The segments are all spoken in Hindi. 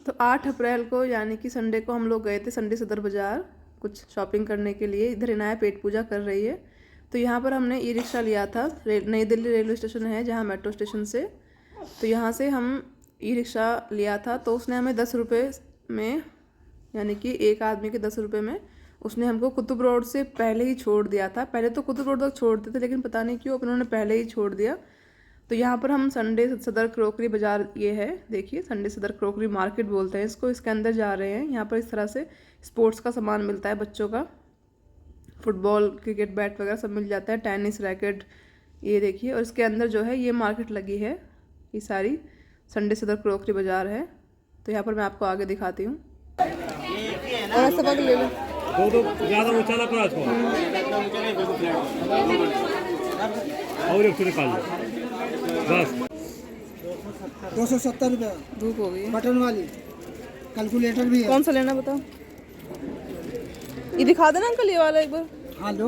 तो 8 अप्रैल को यानी कि संडे को हम लोग गए थे संडे सदर बाज़ार कुछ शॉपिंग करने के लिए। इधर इनाया पेट पूजा कर रही है, तो यहाँ पर हमने ई रिक्शा लिया था। नई दिल्ली रेलवे स्टेशन है जहाँ मेट्रो स्टेशन से, तो यहाँ से हम ई रिक्शा लिया था। तो उसने हमें 10 रुपये में, यानी कि एक आदमी के 10 रुपये में उसने हमको कुतुब रोड से पहले ही छोड़ दिया था। पहले तो कुतुब रोड तक छोड़ते थे, लेकिन पता नहीं क्यों उन्होंने पहले ही छोड़ दिया। तो यहाँ पर हम संडे सदर क्रोकरी बाज़ार, ये है देखिए, संडे सदर क्रोकरी मार्केट बोलते हैं इसको, इसके अंदर जा रहे हैं। यहाँ पर इस तरह से स्पोर्ट्स का सामान मिलता है, बच्चों का फुटबॉल क्रिकेट बैट वगैरह सब मिल जाता है, टेनिस रैकेट, ये देखिए। और इसके अंदर जो है ये मार्केट लगी है, ये सारी संडे सदर क्रोकरी बाज़ार है। तो यहाँ पर मैं आपको आगे दिखाती हूँ। और सब ले लो, ज़्यादा ऊंचा ना करो इसको, और एक निकाल लो बस। 270 रुपये धूप हो गई है। बटन वाली कैलकुलेटर भी है। कौन सा लेना बताओ, ये दिखा देना अंकल, ये वाला एक बार। हाँ लो।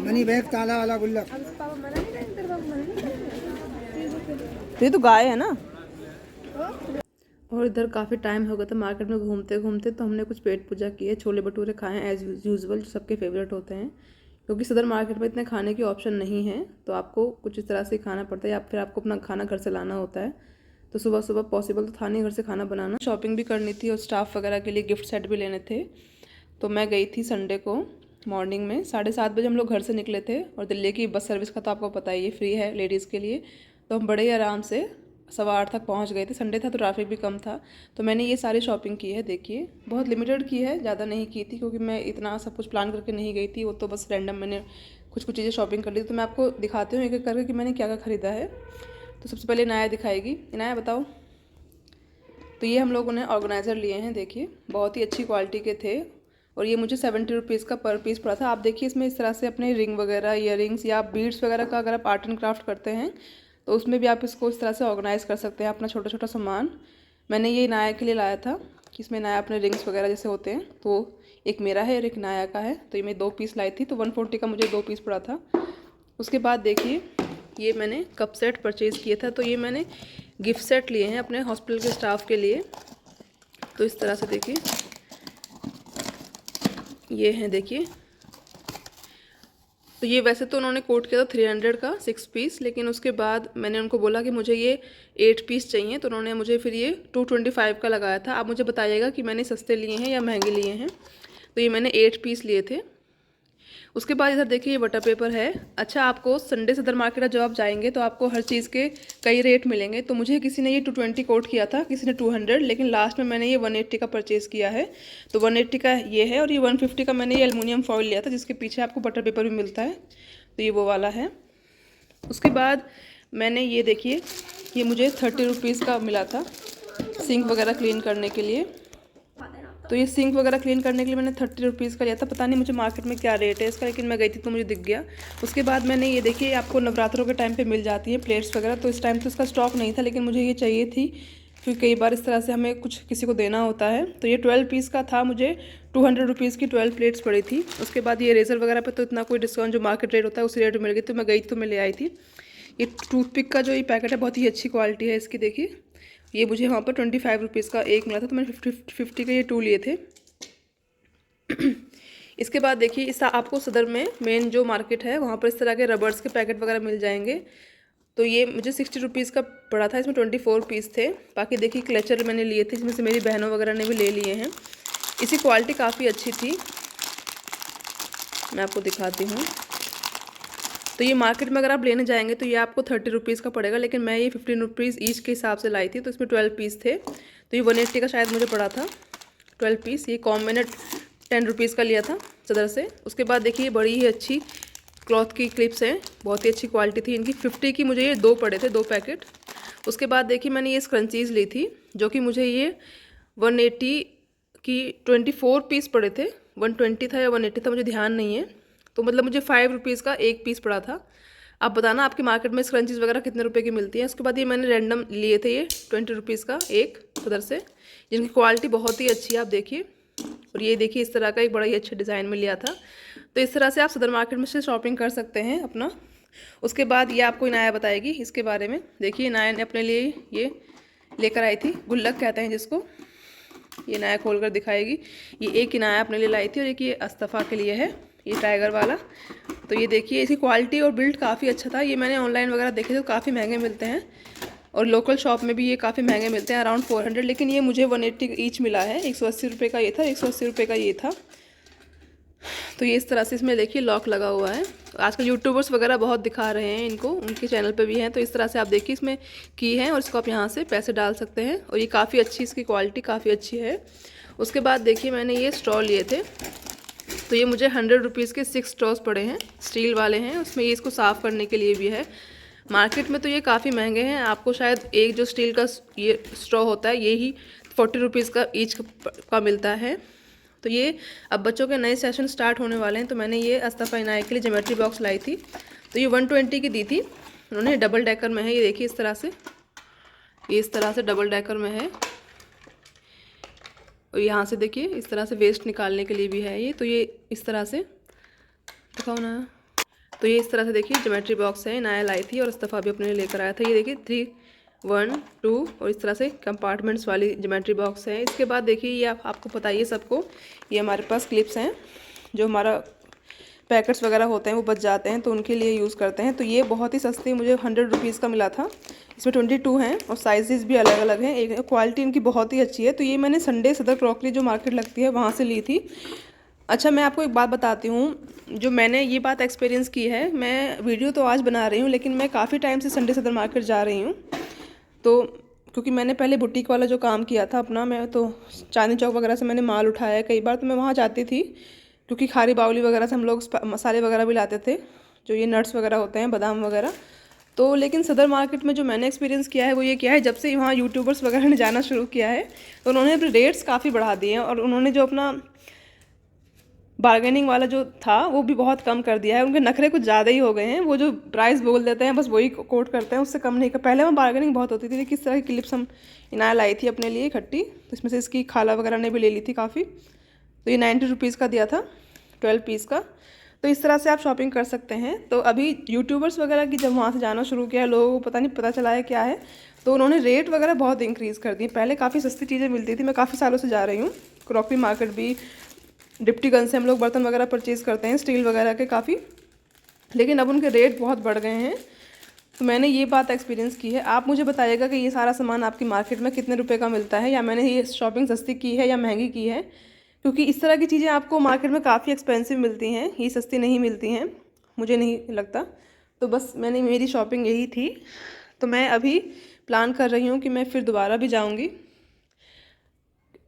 मनी बैग ताला वाला गुल्लक। ये तो गाय है ना। और इधर काफ़ी टाइम हो गया था मार्केट में घूमते घूमते, तो हमने कुछ पेट पूजा की है, छोले भटूरे खाए हैं एज़ यूजुअल, जो सबके फेवरेट होते हैं। क्योंकि सदर मार्केट में इतने खाने की ऑप्शन नहीं है, तो आपको कुछ इस तरह से खाना पड़ता है, या फिर आपको अपना खाना घर से लाना होता है। तो सुबह सुबह पॉसिबल तो था नहीं घर से खाना बनाना। शॉपिंग भी करनी थी और स्टाफ वगैरह के लिए गिफ्ट सेट भी लेने थे। तो मैं गई थी संडे को मॉर्निंग में 7:30 बजे हम लोग घर से निकले थे। और दिल्ली की बस सर्विस का तो आपको पता ही है, फ्री है लेडीज़ के लिए। तो हम बड़े ही आराम से 8:15 तक पहुंच गए थे। संडे था तो ट्रैफिक भी कम था। तो मैंने ये सारी शॉपिंग की है, देखिए बहुत लिमिटेड की है, ज़्यादा नहीं की थी, क्योंकि मैं इतना सब कुछ प्लान करके नहीं गई थी। वो तो बस रैंडम मैंने कुछ चीज़ें शॉपिंग कर ली। तो मैं आपको दिखाती हूँ एक एक करके कि मैंने क्या क्या ख़रीदा है। तो सबसे पहले इनाया दिखाएगी। इनाया बताओ। तो ये हम लोगों ने ऑर्गेनाइज़र लिए हैं, देखिए बहुत ही अच्छी क्वालिटी के थे। और ये मुझे 70 रुपीज़ का पर पीस पड़ा था। आप देखिए इसमें इस तरह से अपने रिंग वगैरह, ईयररिंग्स या बीड्स वगैरह का अगर आप आर्ट एंड क्राफ्ट करते हैं तो उसमें भी आप इसको इस तरह से ऑर्गेनाइज़ कर सकते हैं अपना छोटा छोटा सामान। मैंने ये नाया के लिए लाया था कि इसमें नाया अपने रिंग्स वगैरह जैसे होते हैं, तो एक मेरा है और एक नाया का है। तो ये मैं 2 पीस लाई थी, तो 140 का मुझे 2 पीस पड़ा था। उसके बाद देखिए ये मैंने कप सेट परचेज़ किया था। तो ये मैंने गिफ्ट सेट लिए हैं अपने हॉस्पिटल के स्टाफ के लिए। तो इस तरह से देखिए ये हैं, देखिए। तो ये वैसे तो उन्होंने कोट किया था 300 का 6 पीस, लेकिन उसके बाद मैंने उनको बोला कि मुझे ये 8 पीस चाहिए, तो उन्होंने मुझे फिर ये 225 का लगाया था। आप मुझे बताइएगा कि मैंने सस्ते लिए हैं या महंगे लिए हैं। तो ये मैंने 8 पीस लिए थे। उसके बाद इधर देखिए ये बटर पेपर है। अच्छा, आपको संडे सदर मार्केट जब आप जाएंगे तो आपको हर चीज़ के कई रेट मिलेंगे। तो मुझे किसी ने ये 220 कोट किया था, किसी ने 200, लेकिन लास्ट में मैंने ये 180 का परचेज़ किया है। तो 180 का ये है, और ये 150 का मैंने ये एलुमिनियम फॉइल लिया था, जिसके पीछे आपको बटर पेपर भी मिलता है। तो ये वो वाला है। उसके बाद मैंने ये देखिए, ये मुझे 30 रुपीज़ का मिला था सिंक वगैरह क्लीन करने के लिए। तो ये सिंक वगैरह क्लीन करने के लिए मैंने 30 रुपीज़ का लिया था। पता नहीं मुझे मार्केट में क्या रेट है इसका, लेकिन मैं गई थी तो मुझे दिख गया। उसके बाद मैंने ये देखिए, आपको नवरात्रों के टाइम पे मिल जाती है प्लेट्स वगैरह। तो इस टाइम तो इसका स्टॉक नहीं था, लेकिन मुझे ये चाहिए थी, क्योंकि कई बार इस तरह से हमें कुछ किसी को देना होता है। तो ये 12 पीस का था, मुझे 200 रुपीज़ की 12 प्लेट्स पड़ी थी। उसके बाद ये रेज़र वगैरह पर तो इतना कोई डिस्काउंट, जो मार्केट रेट होता है उसी रेट में मिल गई। तो मैं गई तो मैं ले आई थी। ये टूथपिक का जो ये पैकेट है बहुत ही अच्छी क्वालिटी है इसकी, देखिए। ये मुझे वहाँ पर 25 रुपीज़ का एक मिला था, तो मैंने 50 के ये 2 लिए थे। इसके बाद देखिए, इस आपको सदर में मेन जो मार्केट है वहाँ पर इस तरह के रबर्स के पैकेट वगैरह मिल जाएंगे। तो ये मुझे 60 रुपीज़ का पड़ा था, इसमें 24 पीस थे। बाकी देखिए क्लेचर मैंने लिए थे, जिसमें से मेरी बहनों वगैरह ने भी ले लिए हैं। इसकी क्वालिटी काफ़ी अच्छी थी, मैं आपको दिखाती हूँ। तो ये मार्केट में अगर आप लेने जाएंगे तो ये आपको 30 रुपीज़ का पड़ेगा, लेकिन मैं ये 15 रुपीज़ ईच के हिसाब से लाई थी। तो इसमें 12 पीस थे, तो ये 180 का शायद मुझे पड़ा था 12 पीस। ये कॉम मैंने 10 रुपीज़ का लिया था सदर से। उसके बाद देखिए बड़ी ही अच्छी क्लॉथ की क्लिप्स हैं, बहुत ही अच्छी क्वालिटी थी इनकी। 50 की मुझे ये 2 पड़े थे, 2 पैकेट। उसके बाद देखिए मैंने ये स्क्रंचीज़ ली थी, जो कि मुझे ये 180 की 24 पीस पड़े थे। 120 था या 180 था, मुझे ध्यान नहीं है। तो मतलब मुझे 5 रुपीज़ का एक पीस पड़ा था। आप बताना आपकी मार्केट में स्क्रंचीज़ वगैरह कितने रुपए की मिलती है। उसके बाद ये मैंने रैंडम लिए थे, ये 20 रुपीज़ का एक सदर से, जिनकी क्वालिटी बहुत ही अच्छी है, आप देखिए। और ये देखिए इस तरह का एक बड़ा ही अच्छा डिज़ाइन में लिया था। तो इस तरह से आप सदर मार्केट में से शॉपिंग कर सकते हैं अपना। उसके बाद ये आपको इनाया बताएगी इसके बारे में। देखिए इनाया ने अपने लिए ये लेकर आई थी, गुल्लक कहते हैं जिसको। ये इनाया खोल कर दिखाएगी। ये एक इनाया अपने लिए लाई थी और एक ये अस्तफ़ा के लिए है, ये टाइगर वाला। तो ये देखिए इसकी क्वालिटी और बिल्ड काफ़ी अच्छा था। ये मैंने ऑनलाइन वगैरह देखे थे तो काफ़ी महंगे मिलते हैं और लोकल शॉप में भी ये काफ़ी महंगे मिलते हैं, अराउंड 400, लेकिन ये मुझे 180 ईच मिला है। 180 रुपये का ये था, 180 रुपये का ये था। तो ये इस तरह से इसमें देखिए लॉक लगा हुआ है। आजकल यूट्यूबर्स वगैरह बहुत दिखा रहे हैं इनको, उनके चैनल पे भी हैं। तो इस तरह से आप देखिए इसमें की है और इसको आप यहाँ से पैसे डाल सकते हैं और ये काफ़ी अच्छी, इसकी क्वालिटी काफ़ी अच्छी है। उसके बाद देखिए मैंने ये स्ट्रॉ लिए थे, तो ये मुझे 100 रुपीज़ के 6 स्ट्रॉज पड़े हैं, स्टील वाले हैं। उसमें ये इसको साफ़ करने के लिए भी है। मार्केट में तो ये काफ़ी महंगे हैं, आपको शायद एक जो स्टील का ये स्ट्रॉ होता है ये ही 40 रुपीज़ का ईच का मिलता है। तो ये अब बच्चों के नए सेशन स्टार्ट होने वाले हैं, तो मैंने ये अस्तफ़ा इनाया के लिए ज्योमेट्री बॉक्स लाई थी। तो ये 120 की दी थी उन्होंने, डबल डेकर में है। ये देखिए इस तरह से, ये इस तरह से डबल डेकर में है। और यहाँ से देखिए इस तरह से वेस्ट निकालने के लिए भी है ये। तो ये इस तरह से दिखाओ ना। तो ये इस तरह से देखिए ज्योमेट्री बॉक्स है, इनाया लाई थी और अस्तफ़ा भी अपने लिए लेकर आया था। ये देखिए 3, 1, 2 और इस तरह से कंपार्टमेंट्स वाली ज्योमेट्री बॉक्स है। इसके बाद देखिए ये आपको पता ही है सबको, ये हमारे पास क्लिप्स हैं जो हमारा पैकेट्स वगैरह होते हैं वो बच जाते हैं तो उनके लिए यूज़ करते हैं। तो ये बहुत ही सस्ती मुझे 100 रुपीज़ का मिला था। इसमें 22 हैं और साइजेस भी अलग अलग हैं। एक क्वालिटी इनकी बहुत ही अच्छी है। तो ये मैंने संडे सदर क्रॉकरी जो मार्केट लगती है वहाँ से ली थी। अच्छा मैं आपको एक बात बताती हूँ, जो मैंने ये बात एक्सपीरियंस की है, मैं वीडियो तो आज बना रही हूँ लेकिन मैं काफ़ी टाइम से संडे सदर मार्केट जा रही हूँ। तो क्योंकि मैंने पहले बुटीक वाला जो काम किया था अपना, मैं तो चांदनी चौक वगैरह से मैंने माल उठाया है कई बार, तो मैं वहाँ जाती थी क्योंकि खारी बावली वगैरह से हम लोग मसाले वगैरह भी लाते थे, जो ये नट्स वगैरह होते हैं, बादाम वगैरह। तो लेकिन सदर मार्केट में जो मैंने एक्सपीरियंस किया है वो ये किया है, जब से वहाँ यूट्यूबर्स वगैरह ने जाना शुरू किया है तो उन्होंने अपने रेट्स काफ़ी बढ़ा दिए हैं और उन्होंने जो अपना बार्गेनिंग वाला जो था वो भी बहुत कम कर दिया है। उनके नखरे कुछ ज़्यादा ही हो गए हैं, वो जो प्राइस बोल देते हैं बस वही कोट करते हैं, उससे कम नहीं कर। पहले में बार्गेनिंग बहुत होती थी। किस तरह की क्लिप्स हम इनाया लाई थी अपने लिए इकट्ठी, तो इसमें से इसकी खाला वगैरह ने भी ले ली थी काफ़ी। तो ये 90 रुपीज़ का दिया था, 12 पीस का। तो इस तरह से आप शॉपिंग कर सकते हैं। तो अभी यूट्यूबर्स वगैरह की जब वहाँ से जाना शुरू किया, लोगों को पता नहीं पता चला है क्या है, तो उन्होंने रेट वगैरह बहुत इंक्रीज़ कर दिए। पहले काफ़ी सस्ती चीज़ें मिलती थी, मैं काफ़ी सालों से जा रही हूँ। क्रॉकरी मार्केट भी, डिप्टीगंज से हम लोग बर्तन वगैरह परचेज़ करते हैं स्टील वगैरह के काफ़ी, लेकिन अब उनके रेट बहुत बढ़ गए हैं। तो मैंने ये बात एक्सपीरियंस की है। आप मुझे बताइएगा कि ये सारा सामान आपकी मार्केट में कितने रुपए का मिलता है, या मैंने ये शॉपिंग सस्ती की है या महंगी की है, क्योंकि इस तरह की चीज़ें आपको मार्केट में काफ़ी एक्सपेंसिव मिलती हैं, ये सस्ती नहीं मिलती हैं, मुझे नहीं लगता। तो बस मेरी शॉपिंग यही थी। तो मैं अभी प्लान कर रही हूँ कि मैं फिर दोबारा भी जाऊँगी।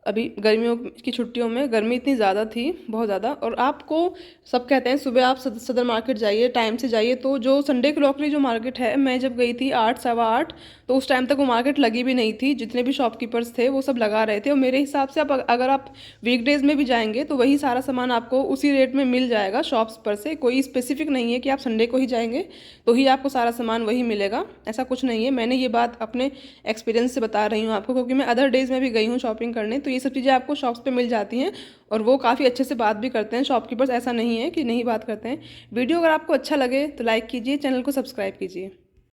अभी गर्मियों की छुट्टियों में गर्मी इतनी ज़्यादा थी, बहुत ज़्यादा। और आपको सब कहते हैं सुबह आप सदर मार्केट जाइए, टाइम से जाइए। तो जो संडे क्रॉकरी जो मार्केट है, मैं जब गई थी 8, 8:15, तो उस टाइम तक वो मार्केट लगी भी नहीं थी। जितने भी शॉपकीपर्स थे वो सब लगा रहे थे। और मेरे हिसाब से अगर आप वीकडेज़ में भी जाएंगे तो वही सारा सामान आपको उसी रेट में मिल जाएगा शॉप्स पर से। कोई स्पेसिफिक नहीं है कि आप संडे को ही जाएंगे तो ही आपको सारा सामान वही मिलेगा, ऐसा कुछ नहीं है। मैंने ये बात अपने एक्सपीरियंस से बता रही हूँ आपको, क्योंकि मैं अदर डेज़ में भी गई हूँ शॉपिंग करने। तो ये सब चीज़ें आपको शॉप्स पे मिल जाती हैं और वो काफ़ी अच्छे से बात भी करते हैं शॉपकीपर्स, ऐसा नहीं है कि नहीं बात करते हैं। वीडियो अगर आपको अच्छा लगे तो लाइक कीजिए, चैनल को सब्सक्राइब कीजिए।